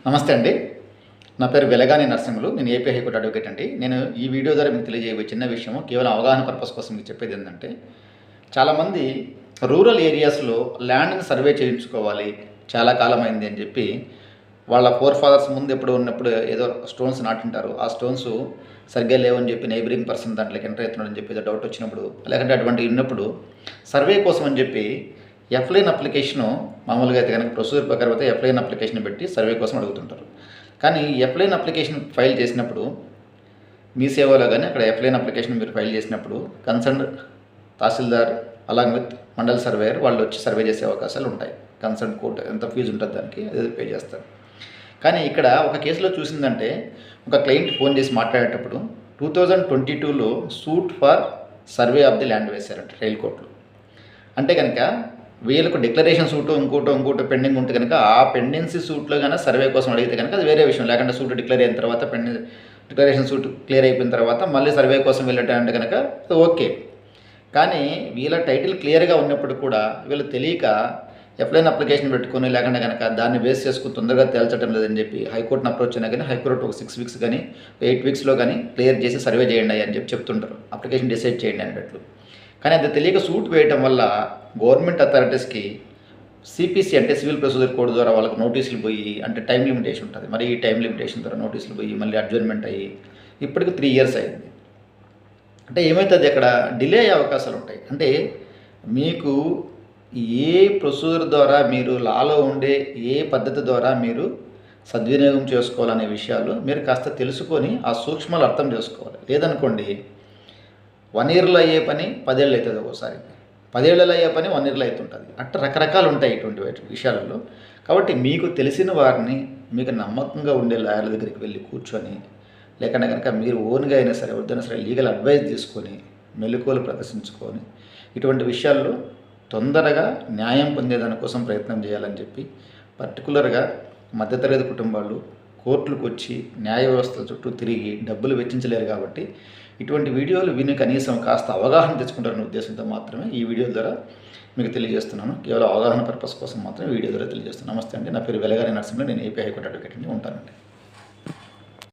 నమస్తే అండి. నా పేరు వెలగాని నరసింహులు. నేను ఏపీ హైకోర్టు అడ్వకేట్ అండి. నేను ఈ వీడియో ద్వారా మీకు తెలియజేయబోయే చిన్న విషయం కేవలం అవగాహన పర్పస్ కోసం మీకు చెప్పేది ఏంటంటే, చాలామంది రూరల్ ఏరియాస్‌లో ల్యాండ్‌ని సర్వే చేయించుకోవాలి, చాలా కాలమైంది అని చెప్పి వాళ్ళ ఫోర్ ఫాదర్స్ ముందు ఎప్పుడో ఉన్నప్పుడు ఏదో స్టోన్స్ నాటింటారు. ఆ స్టోన్స్ సరిగ్గా లేవని చెప్పి నైబరింగ్ పర్సన్ దాంట్లోకి ఎంటర్ అవుతున్నాడని చెప్పి ఏదో డౌట్ వచ్చినప్పుడు, లేకంటే అటువంటివి ఉన్నప్పుడు సర్వే కోసం అని చెప్పి ఎఫ్‌లైన్ అప్లికేషను మామూలుగా అయితే కనుక ప్రొసీజర్ ప్రకారం అయితే ఎఫ్‌లైన్ అప్లికేషన్ పెట్టి సర్వే కోసం అడుగుతుంటారు. కానీ ఎఫ్‌లైన్ అప్లికేషన్ ఫైల్ చేసినప్పుడు మీ సేవలో కానీ అక్కడ ఎఫ్‌లైన్ అప్లికేషన్ మీరు ఫైల్ చేసినప్పుడు concerned tahsildar along with mandal surveyor వాళ్ళు వచ్చి సర్వే చేసే అవకాశాలు ఉంటాయి. కన్సర్న్ కోర్టు ఎంత ఫీజు ఉంటుంది దానికి అదే పే చేస్తారు. కానీ ఇక్కడ ఒక కేసులో చూసిందంటే ఒక క్లయింట్ ఫోన్ చేసి మాట్లాడేటప్పుడు 2022లో suit for survey of the land వేశారంట ట్రయల్ కోర్టులో. అంటే కనుక వీళ్ళకు డిక్లరేషన్ సూటు ఇంకోటో పెండింగ్ ఉంటే కనుక ఆ పెండెన్సీ సూట్లో కనుక సర్వే కోసం అడిగితే కనుక అది వేరే విషయం. లేకుంటే సూట్ డిక్లేర్ అయిన తర్వాత డిక్లరేషన్ సూట్ క్లియర్ అయిపోయిన తర్వాత మళ్ళీ సర్వే కోసం వెళ్ళటంటే కనుక ఓకే. కానీ వీళ్ళ టైటిల్ క్లియర్గా ఉన్నప్పుడు కూడా వీళ్ళు తెలియక ఎఫ్‌లైన్ అప్లికేషన్ పెట్టుకొని లేకుండా కనుక దాన్ని బేస్ చేసుకుని తొందరగా తేల్చడం లేదని చెప్పి హైకోర్టుని అప్రోచ్ అయినా కానీ హైకోర్టు ఒక 6 వీక్స్ కానీ 8 వీక్స్లో కానీ క్లియర్ చేసి సర్వే చేయండి అని చెప్పి చెప్తుంటారు. అప్లికేషన్ డిసైడ్ చేయండి అనేటట్లు. కానీ అది తెలియక సూట్ వేయటం వల్ల గవర్నమెంట్ అథారిటీస్కి సిపిసి అంటే సివిల్ ప్రొసీజర్ కోడ్ ద్వారా వాళ్ళకి నోటీసులు పోయి అంటే టైం లిమిటేషన్ ఉంటుంది. మరి ఈ టైం లిమిటేషన్ ద్వారా నోటీసులు పోయి మళ్ళీ అడ్జర్న్మెంట్ అయ్యి ఇప్పటికి 3 ఇయర్స్ అయింది. అంటే ఏమవుతుంది అక్కడ డిలే అయ్యే అవకాశాలు ఉంటాయి. అంటే మీకు ఏ ప్రొసీజర్ ద్వారా మీరు లాలో ఉండే ఏ పద్ధతి ద్వారా మీరు సద్వినియోగం చేసుకోవాలనే విషయాలు మీరు కాస్త తెలుసుకొని ఆ సూక్ష్మాలు అర్థం చేసుకోవాలి. లేదనుకోండి 1 ఇయర్లో అయ్యే పని 10 ఏళ్ళు అవుతుంది, ఒక్కోసారి 10 ఏళ్ళలో అయ్యే పని 1 ఇయర్లో అవుతుంటుంది. అట్లా రకరకాలు ఉంటాయి ఇటువంటి విషయాలలో. కాబట్టి మీకు తెలిసిన వారిని మీకు నమ్మకంగా ఉండే లాయర్ల దగ్గరికి వెళ్ళి కూర్చొని లేకుండా కనుక మీరు ఓన్గా అయినా సరే వద్దైనా సరే లీగల్ అడ్వైస్ తీసుకొని మెలకువలు ప్రదర్శించుకొని ఇటువంటి విషయాల్లో తొందరగా న్యాయం పొందేదానికోసం ప్రయత్నం చేయాలని చెప్పి పర్టికులర్గా మధ్యతరగతి కుటుంబాలు కోర్టులకు వచ్చి న్యాయ వ్యవస్థ చుట్టూ తిరిగి డబ్బులు వెచ్చించలేరు. కాబట్టి ఇటువంటి వీడియోలు విని కనీసం కాస్త అవగాహన తెచ్చుకుంటారనే ఉద్దేశంతో మాత్రమే ఈ వీడియో ద్వారా మీకు తెలియజేస్తున్నాను. కేవలం అవగాహన పర్పస్ కోసం మాత్రమే వీడియో ద్వారా తెలియజేస్తున్నాను. నమస్తే అండి. నా పేరు వెలగాని నరసింహులు. నేను ఏపీ హైకోర్టు అడ్వకేట్ అండి. ఉంటానండి.